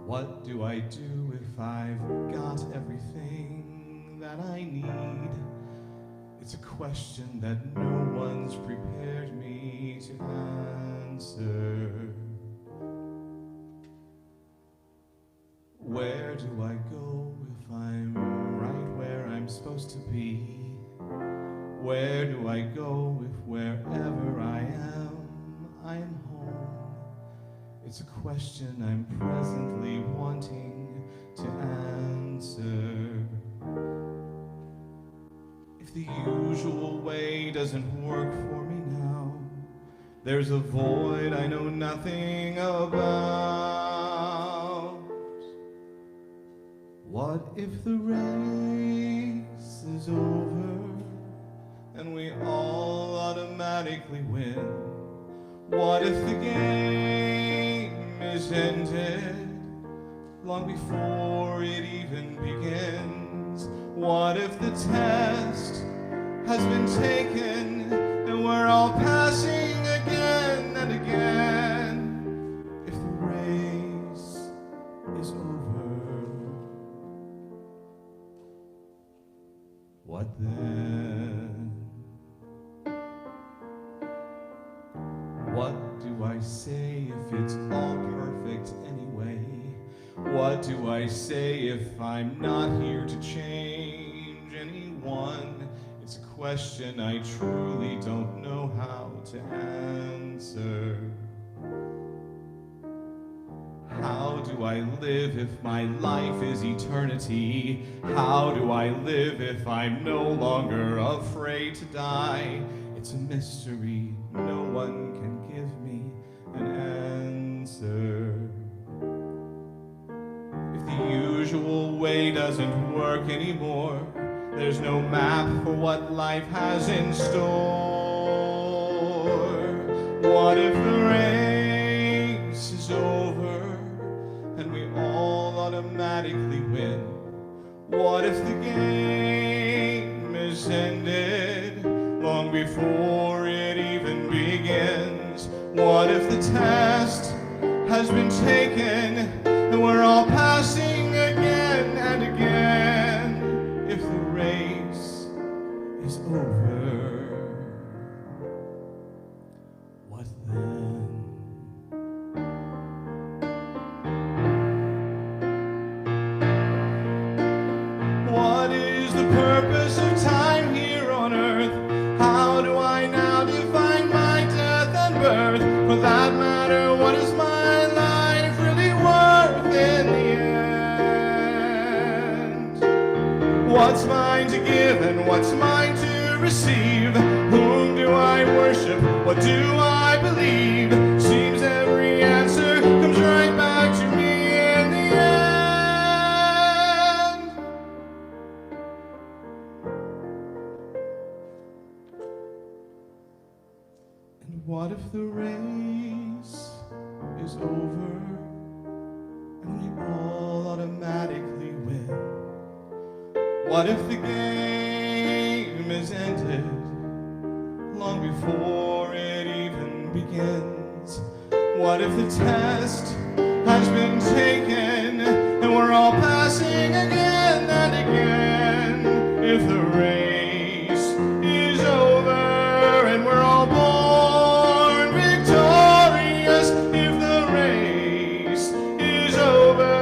What do I do if I've got everything that I need? It's a question that no one's prepared me to answer. Where do I go if I'm right where I'm supposed to be? Where do I go if wherever I am home? It's a question I'm presently wanting to answer. If the usual way doesn't work for me now, there's a void I know nothing about. What if the race is over and we all automatically win? What if the game is ended long before it even begins? What if the test has been taken and we're all passing again and again? If the race is over, what then? What do I say if it's all perfect anyway? What do I say if I'm not here to change anyone? It's a question I truly don't know how to answer. How do I live if my life is eternity? How do I live if I'm no longer afraid to die? It's a mystery, no one can give me an answer. If the usual way doesn't work anymore, there's no map for what life has in store. What if the race is over and we all automatically win? What if the game is ended long before it even begins? What if the test has been taken and we're all passing again and again? If the race is over, what then? What is the purpose of time here on earth? How do I now define my death and birth? For that matter, what is my life really worth in the end? What's mine to give and what's mine to receive? Whom do I worship? What do I believe? Seems every answer comes right back to me in the end. And what if the race is over and we all automatically win? What if the game is ended long before it even begins? What if the test has been taken and we're all passing again and again? If the race is over and we're all born victorious, if the race is over,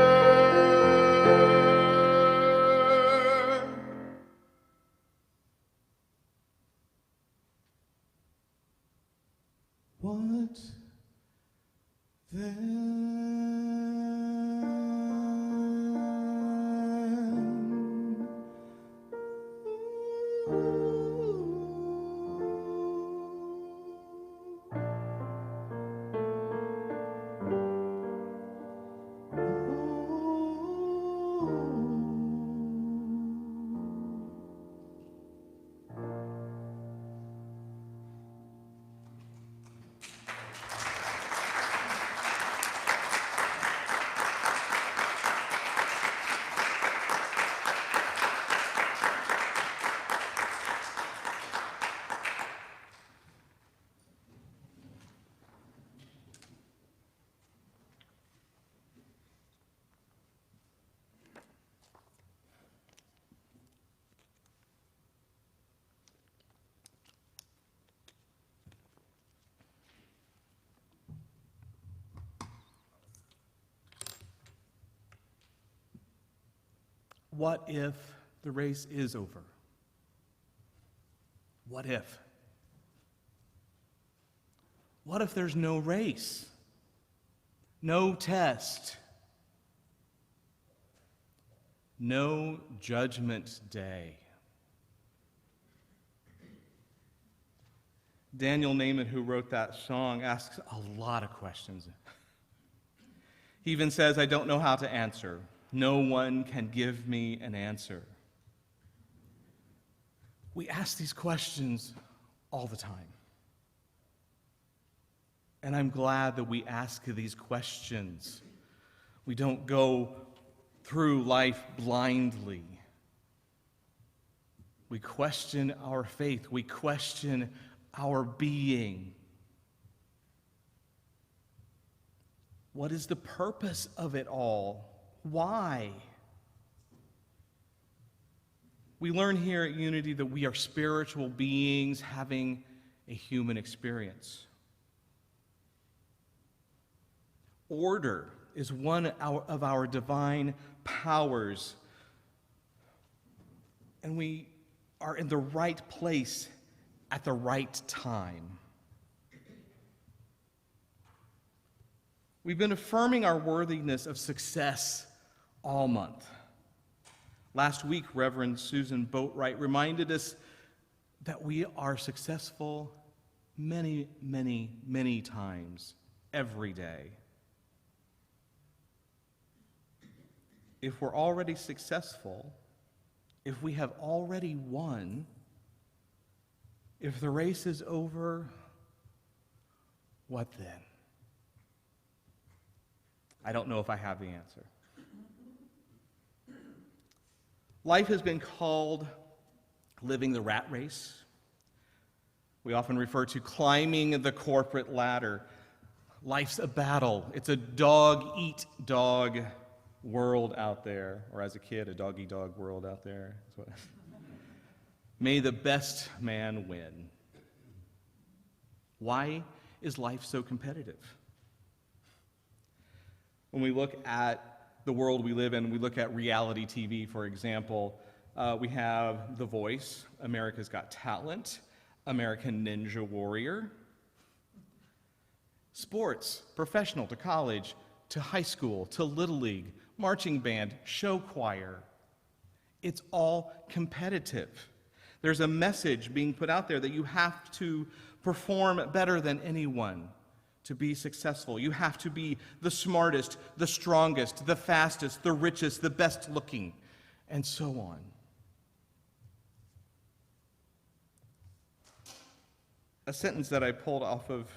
what then? what if the race is over? What if? What if there's no race? No test? No judgment day? Daniel Naiman, who wrote that song, asks a lot of questions. He even says, I don't know how to answer. No one can give me an answer. We ask these questions all the time. And I'm glad that we ask these questions. We don't go through life blindly. We question our faith. We question our being. What is the purpose of it all? Why? We learn here at Unity that we are spiritual beings having a human experience. Order is one of our divine powers, and we are in the right place at the right time. We've been affirming our worthiness of success all month. Last week, Reverend Susan Boatwright reminded us that we are successful many, many, many times every day. If we're already successful, if we have already won, if the race is over, what then? I don't know if I have the answer. Life has been called living the rat race. We often refer to climbing the corporate ladder. Life's a battle. It's a dog-eat-dog world out there, or as a kid, a dog-eat-dog world out there. May the best man win. Why is life so competitive? When we look at the world we live in, we look at reality TV, for example, we have The Voice, America's Got Talent, American Ninja Warrior. Sports, professional to college, to high school, to Little League, marching band, show choir. It's all competitive. There's a message being put out there that you have to perform better than anyone to be successful. You have to be the smartest, the strongest, the fastest, the richest, the best looking, and so on. A sentence that I pulled off of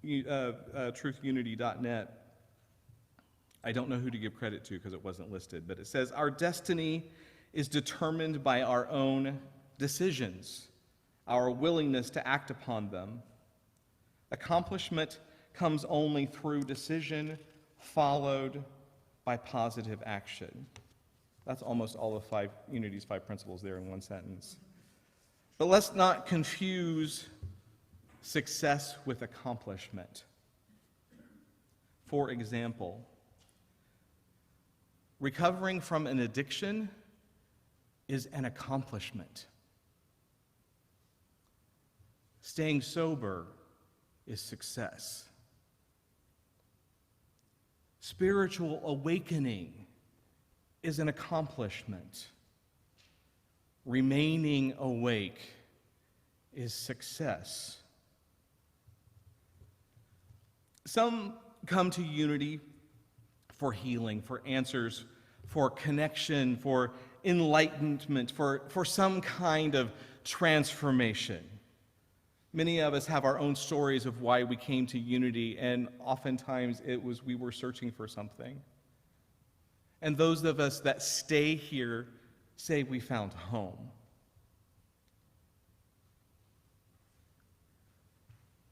truthunity.net, I don't know who to give credit to because it wasn't listed, but it says, our destiny is determined by our own decisions, our willingness to act upon them. Accomplishment comes only through decision followed by positive action. That's almost all of Unity's 5 principles there in one sentence. But let's not confuse success with accomplishment. For example, recovering from an addiction is an accomplishment. Staying sober is success. Spiritual awakening is an accomplishment. Remaining awake is success. Some come to Unity for healing, for answers, for connection, for enlightenment, for some kind of transformation. Many of us have our own stories of why we came to Unity, and oftentimes it was we were searching for something. And those of us that stay here say we found home.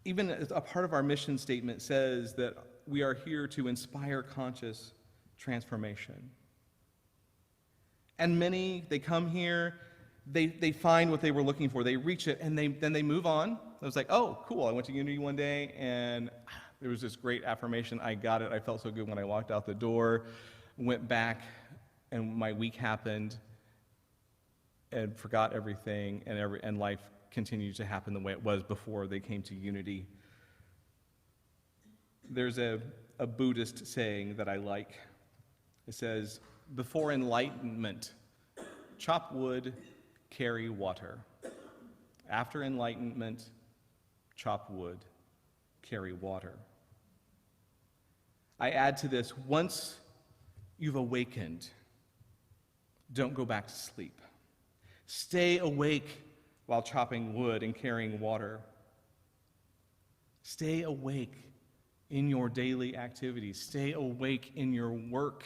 Even a part of our mission statement says that we are here to inspire conscious transformation. And many, they come here, they find what they were looking for, they reach it, and then they move on. I was like, oh, cool, I went to Unity one day, and there was this great affirmation. I got it. I felt so good when I walked out the door, went back, and my week happened, and forgot everything, and life continued to happen the way it was before they came to unity. There's a Buddhist saying that I like. It says, before enlightenment, chop wood, carry water. After enlightenment, chop wood, carry water. I add to this, once you've awakened, don't go back to sleep. Stay awake while chopping wood and carrying water. Stay awake in your daily activities. Stay awake in your work.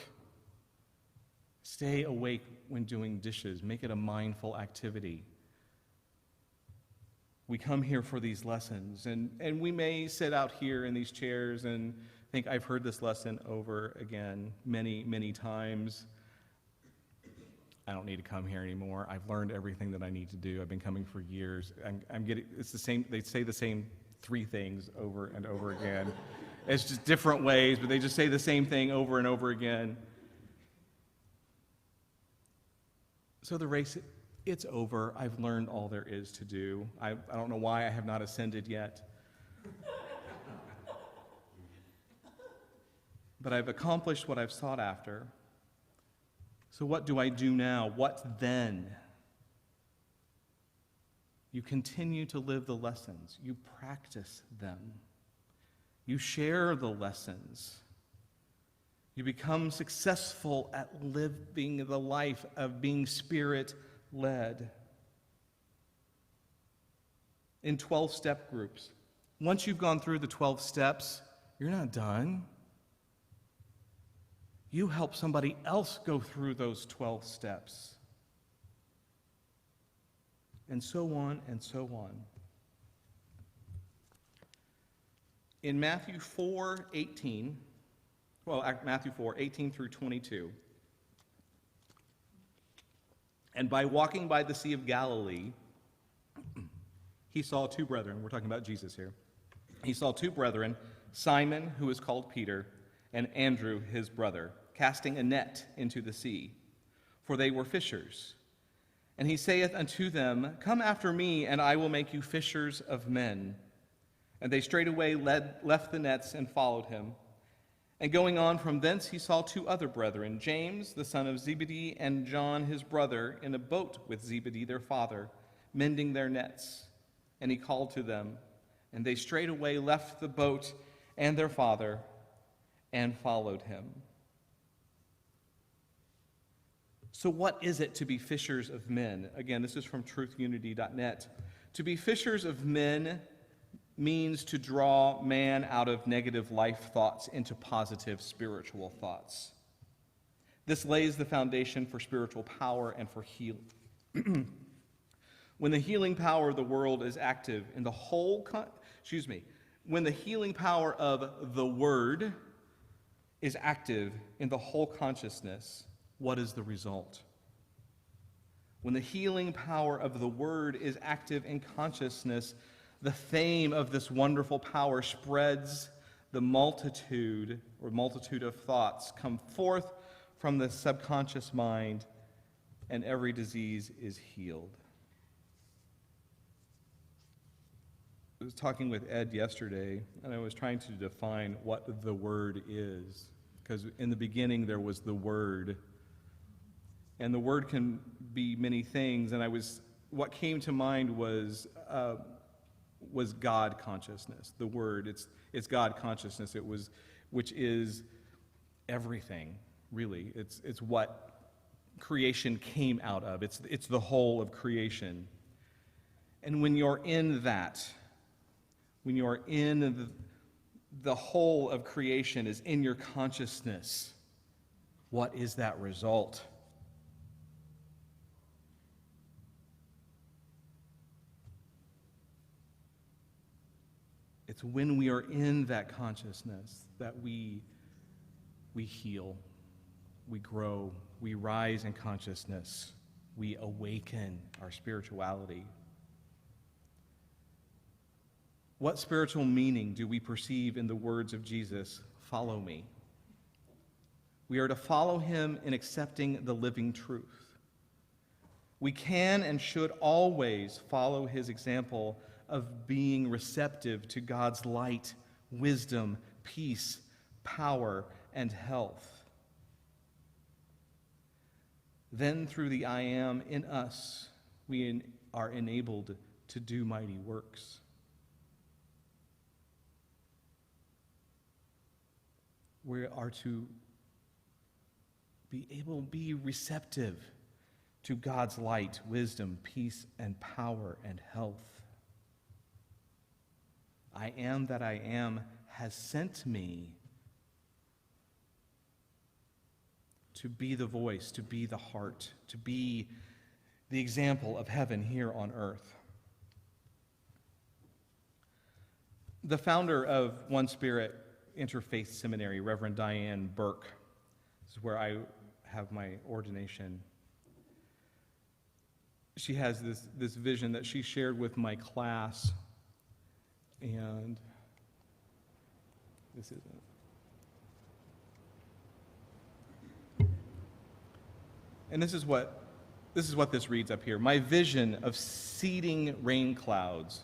Stay awake when doing dishes. Make it a mindful activity. We come here for these lessons, and we may sit out here in these chairs and think, I've heard this lesson over again many, many times. I don't need to come here anymore. I've learned everything that I need to do. I've been coming for years. I'm getting, it's the same, they say the same three things over and over again. It's just different ways, but they just say the same thing over and over again. So the race, it's over. I've learned all there is to do. I don't know why I have not ascended yet. But I've accomplished what I've sought after. So what do I do now? What then? You continue to live the lessons. You practice them. You share the lessons. You become successful at living the life of being Spirit-led. In 12-step groups. Once you've gone through the 12 steps, you're not done. You help somebody else go through those 12 steps. And so on and so on. In Matthew 4:18 through 22, and by walking by the Sea of Galilee, he saw two brethren. We're talking about Jesus here. He saw two brethren, Simon, who is called Peter, and Andrew, his brother, casting a net into the sea, for they were fishers. And he saith unto them, Come after me, and I will make you fishers of men. And they straightway left the nets and followed him. And going on from thence he saw two other brethren, James, the son of Zebedee, and John his brother, in a boat with Zebedee their father, mending their nets. And he called to them, and they straightway left the boat and their father, and followed him. So what is it to be fishers of men? Again, this is from truthunity.net. To be fishers of men means to draw man out of negative life thoughts into positive spiritual thoughts. This lays the foundation for spiritual power and for healing. When the healing power of the world is active in the whole, when the healing power of the Word is active in the whole consciousness, what is the result? When the healing power of the Word is active in consciousness, the fame of this wonderful power spreads. The multitude of thoughts come forth from the subconscious mind, and every disease is healed. I was talking with Ed yesterday, and I was trying to define what the Word is, because in the beginning there was the Word, and the Word can be many things. And what came to mind was God consciousness. The Word, it's God consciousness. Which is everything, really. It's what creation came out of. It's the whole of creation. And when you're in that, when you're in the whole of creation is in your consciousness, what is that result? It's when we are in that consciousness that we heal, we grow, we rise in consciousness, we awaken our spirituality. What spiritual meaning do we perceive in the words of Jesus, "Follow me"? We are to follow him in accepting the living truth. We can and should always follow his example of being receptive to God's light, wisdom, peace, power, and health. Then through the I am in us, we are enabled to do mighty works. We are to be receptive to God's light, wisdom, peace, and power and health. I am that I am has sent me to be the voice, to be the heart, to be the example of heaven here on earth. The founder of One Spirit Interfaith Seminary, Reverend Diane Burke, this is where I have my ordination. She has this vision that she shared with my class, and this isn't. And this is what this reads up here. My vision of seeding rain clouds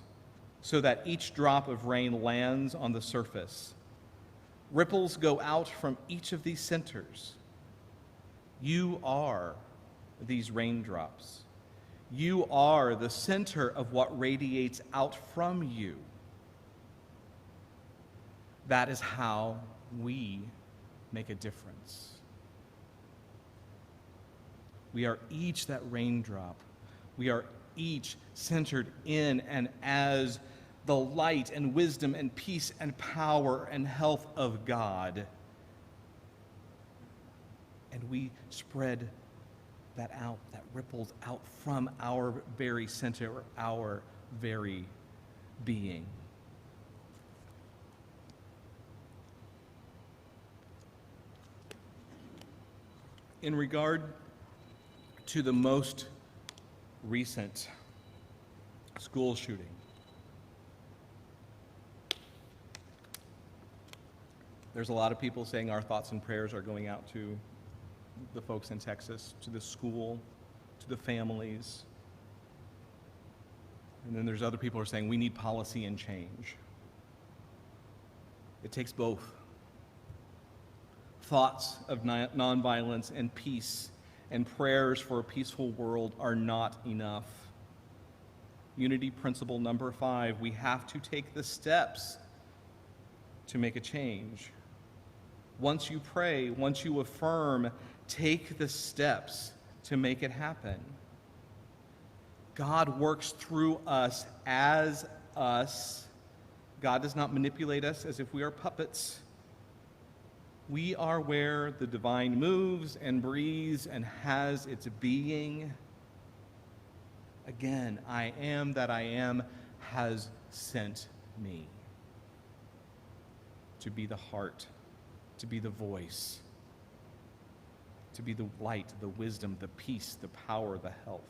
so that each drop of rain lands on the surface. Ripples go out from each of these centers. You are these raindrops. You are the center of what radiates out from you. That is how we make a difference. We are each that raindrop. We are each centered in and as the light and wisdom and peace and power and health of God. And we spread that out, that ripples out from our very center, our very being. In regard to the most recent school shooting, there's a lot of people saying our thoughts and prayers are going out to the folks in Texas, to the school, to the families. And then there's other people who are saying we need policy and change. It takes both. Thoughts of nonviolence and peace and prayers for a peaceful world are not enough. Unity principle number 5, we have to take the steps to make a change. Once you pray, once you affirm, take the steps to make it happen. God works through us as us. God does not manipulate us as if we are puppets. We are where the divine moves and breathes and has its being. Again, I am that I am has sent me to be the heart, to be the voice, to be the light, the wisdom, the peace, the power, the health.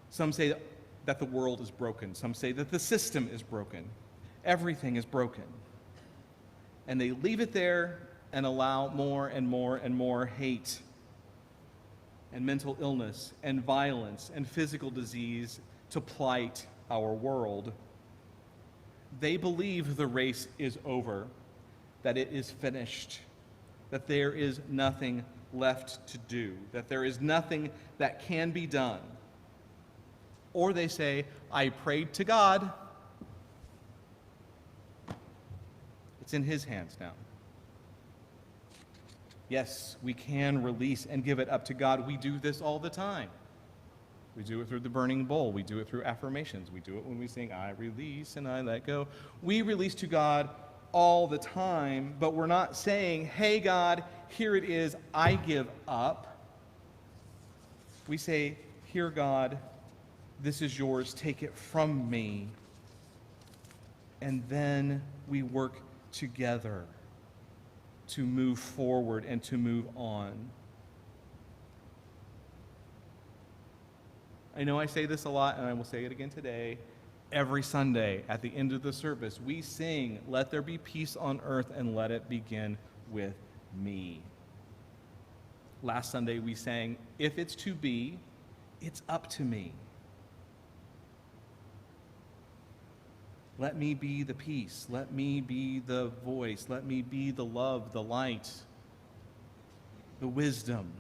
Some say that the world is broken. Some say that the system is broken. Everything is broken. And they leave it there and allow more and more and more hate and mental illness and violence and physical disease to plight our world. They believe the race is over, that it is finished, that there is nothing left to do, that there is nothing that can be done. Or they say, I prayed to God. It's in His hands now. Yes, we can release and give it up to God. We do this all the time. We do it through the burning bowl. We do it through affirmations. We do it when we sing, I release and I let go. We release to God all the time, but we're not saying, hey, God, here it is, I give up. We say, here, God, this is yours, take it from me. And then we work together to move forward and to move on. I know I say this a lot, and I will say it again today. Every Sunday at the end of the service, we sing, let there be peace on earth and let it begin with me. Last Sunday we sang, "If it's to be, it's up to me. Let me be the peace. Let me be the voice. Let me be the love, the light, the wisdom."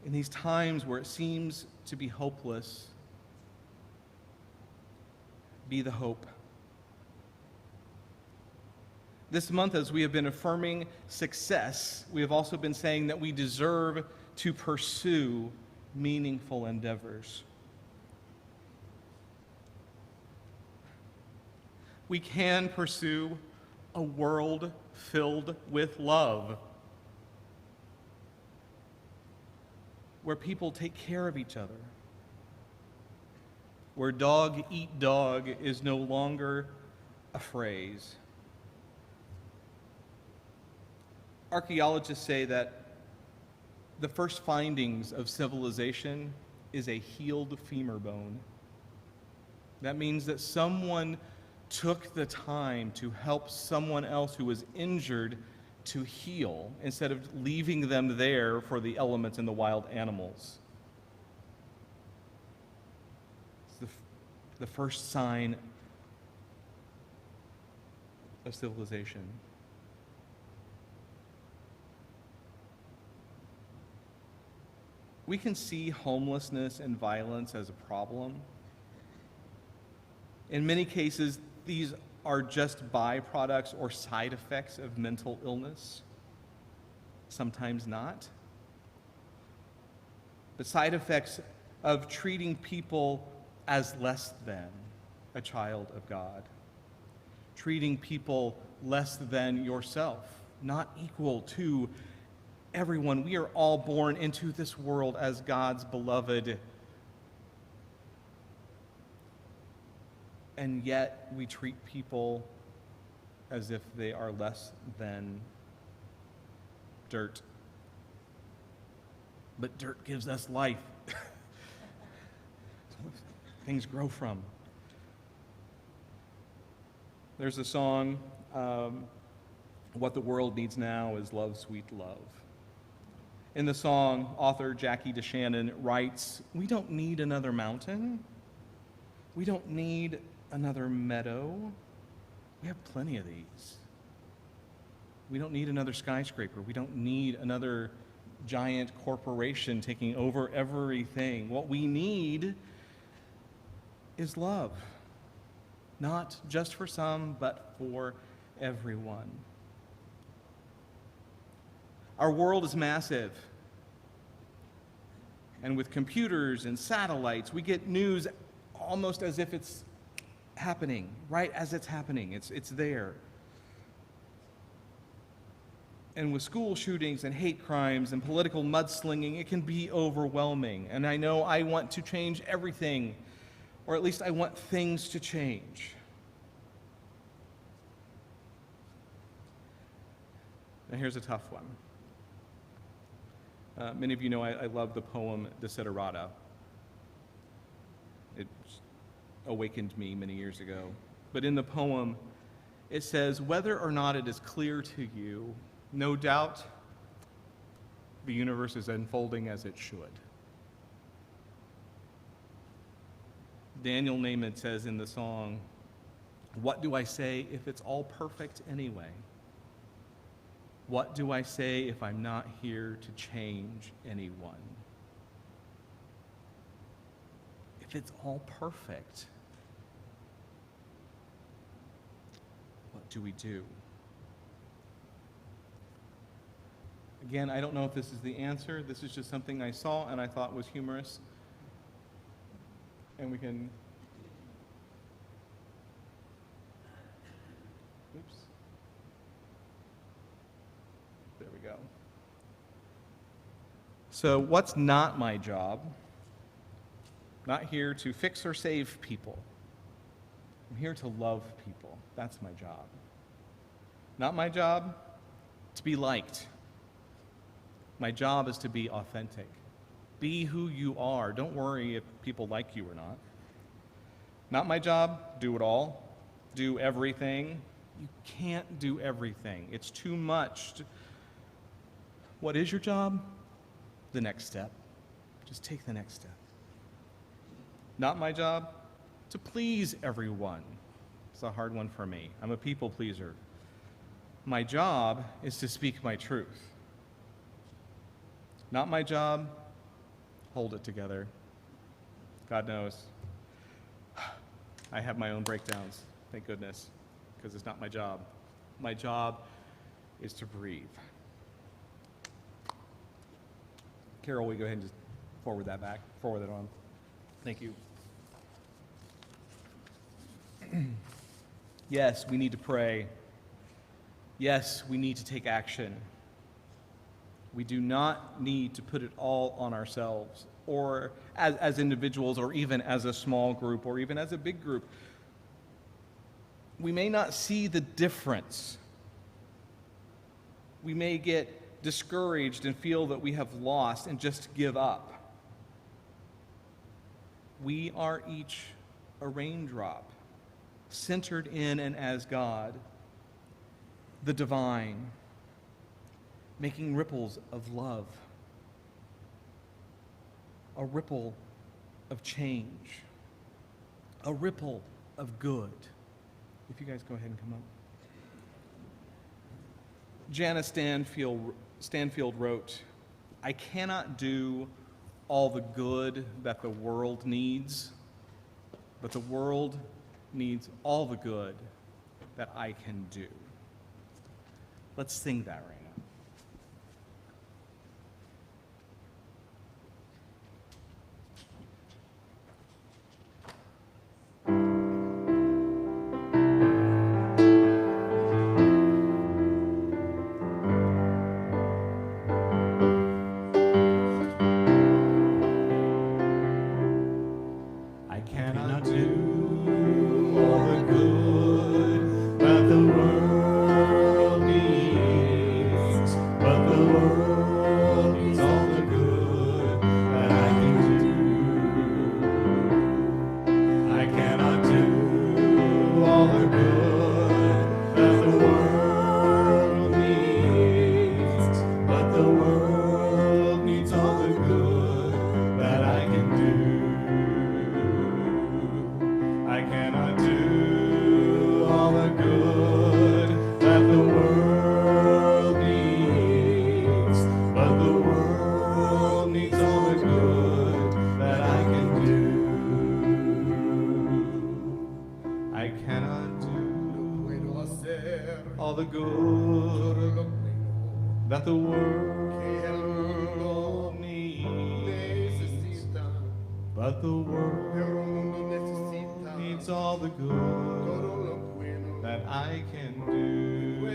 In these times where it seems to be hopeless, be the hope. This month, as we have been affirming success, we have also been saying that we deserve to pursue meaningful endeavors. We can pursue a world filled with love, where people take care of each other, where dog eat dog is no longer a phrase. Archaeologists say that the first findings of civilization is a healed femur bone. That means that someone took the time to help someone else who was injured to heal instead of leaving them there for the elements and the wild animals. It's the first sign of civilization. We can see homelessness and violence as a problem. In many cases, these are just byproducts or side effects of mental illness. Sometimes not. But side effects of treating people as less than a child of God. Treating people less than yourself, not equal to everyone. We are all born into this world as God's beloved. And yet we treat people as if they are less than dirt. But dirt gives us life. Things grow from. There's a song, "What the World Needs Now is Love, Sweet Love." In the song, author Jackie DeShannon writes, "We don't need another mountain. We don't need another meadow. We have plenty of these. We don't need another skyscraper. We don't need another giant corporation taking over everything. What we need is love, not just for some, but for everyone." Our world is massive. And with computers and satellites, we get news almost as if it's happening, right as it's happening. It's there. And with school shootings and hate crimes and political mudslinging, it can be overwhelming. And I know I want to change everything, or at least I want things to change. Now here's a tough one. Many of you know I love the poem Desiderata. It awakened me many years ago. But in the poem, it says, "Whether or not it is clear to you, no doubt the universe is unfolding as it should." Daniel Naiman says in the song, "What do I say if it's all perfect anyway? What do I say if I'm not here to change anyone?" If it's all perfect, what do we do? Again, I don't know if this is the answer. This is just something I saw and I thought was humorous. And we can... Oops. There we go. So, what's not my job? Not here to fix or save people. I'm here to love people. That's my job. Not my job to be liked. My job is to be authentic. Be who you are. Don't worry if people like you or not. Not my job, do it all. Do everything. You can't do everything. It's too much. What is your job? The next step. Just take the next step. Not my job to please everyone. It's a hard one for me. I'm a people pleaser. My job is to speak my truth. Not my job, hold it together. God knows. I have my own breakdowns, thank goodness, because it's not my job. My job is to breathe. Carol, will you go ahead and just forward that on. Thank you. Yes, we need to pray. Yes, we need to take action. We do not need to put it all on ourselves, or as individuals, or even as a small group, or even as a big group. We may not see the difference. We may get discouraged and feel that we have lost and just give up. We are each a raindrop, centered in and as God, the divine, making ripples of love, a ripple of change, a ripple of good. If you guys go ahead and come up. Janice Stanfield wrote, "I cannot do all the good that the world needs, but the world needs all the good that I can do." Let's sing that right now. I cannot do all the good that the world needs, but the world needs all the good that I can do. I cannot do all the good that the world needs, but the world needs all the good that I can do. I cannot do all the good that the world needs, but the world needs all the good that I can do. I cannot do all the good that the world needs, but the world needs all the good that I can do.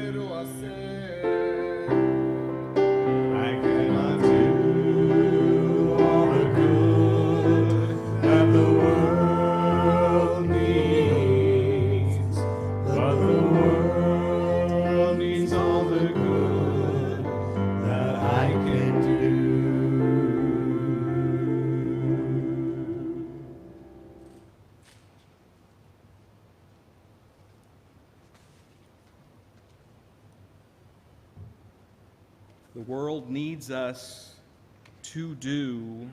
I cannot do all the good that the world needs, but the world needs all the good that I can do. The world needs us to do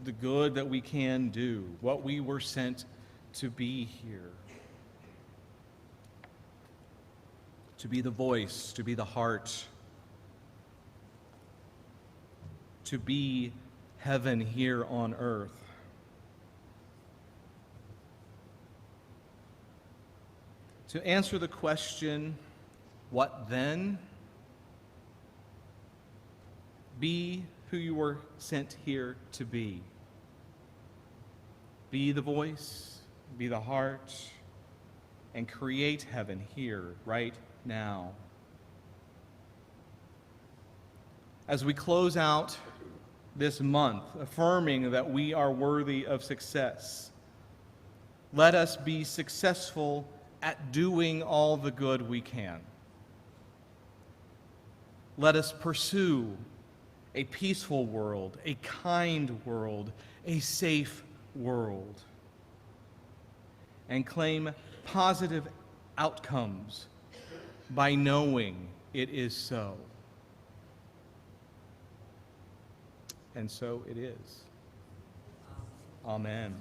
the good that we can do, what we were sent to be here. To be the voice, to be the heart, to be heaven here on earth. To answer the question, what then? Be who you were sent here to be. Be the voice, be the heart, and create heaven here, right now. As we close out this month, affirming that we are worthy of success, let us be successful at doing all the good we can. Let us pursue a peaceful world, a kind world, a safe world, and claim positive outcomes by knowing it is so. And so it is. Amen.